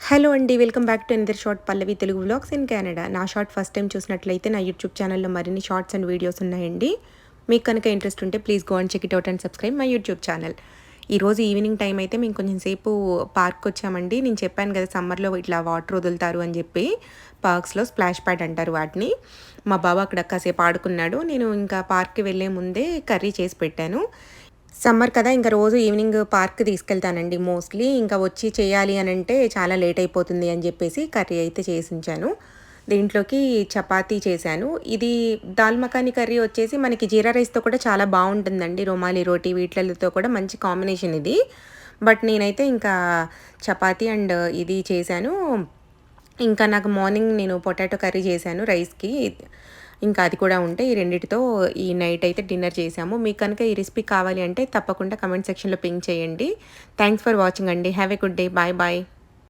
Hello అండి. Welcome back to another short Pallavi Telugu vlogs in Canada. నా short first time చూసినట్లయితే నా YouTube ఛానల్‌లో మరిన్ని షార్ట్స్ అండ్ వీడియోస్ ఉన్నాయండి. మీకు కనుక ఇంట్రెస్ట్ ఉంటే please go and check it out and subscribe my YouTube channel. ఈరోజు ఈవినింగ్ టైం అయితే మేము కొంచెం సేపు పార్క్‌కొచ్చామండి. నేను చెప్పాను కదా సమ్మర్‌లో ఇట్లా వాటర్ వదులుతారు అని చెప్పి. పార్క్స్‌లో స్ప్లాష్ ప్యాడ్ అంటారు వాటిని. మా బావ అక్కడ కాసేపు ఆడుకున్నాడు. నేను ఇంకా పార్క్‌కి వెళ్ళే ముందే కర్రీ చేసి పెట్టాను. సమ్మర్ కదా! ఇంక రోజు ఈవినింగ్ పార్క్‌కి తీసుకెళ్తానండి మోస్ట్‌లీ. ఇంకా వచ్చి చేయాలి అనంటే చాలా లేట్ అయిపోతుంది అని జెప్పేసి కర్రీ అయితే చేసుంచాను. దీంట్లోకి చపాతీ చేశాను. ఇది దాల్ మఖానీ కర్రీ వచ్చేసి మనకి జీరా రైస్‌తో కూడా చాలా బావుంటుందండి. రుమాలి రోటీ వీట్లలతో కూడా మంచి కాంబినేషన్ ఇది. బట్ నేనైతే ఇంకా చపాతీ అండ్ ఇది చేశాను. ఇంకా నాకు మార్నింగ్ నేను పొటాటో కర్రీ చేశాను రైస్‌కి. ఇంకా అది కూడా ఉంటే ఈ రెండిటితో ఈ నైట్ అయితే డిన్నర్ చేశాము. మీకు కనుక ఈ రెసిపీ కావాలి అంటే తప్పకుండా కామెంట్ సెక్షన్‌లో పింగ్ చేయండి. థాంక్స్ ఫర్ వాచింగ్ అండి. Have a good day. Bye bye.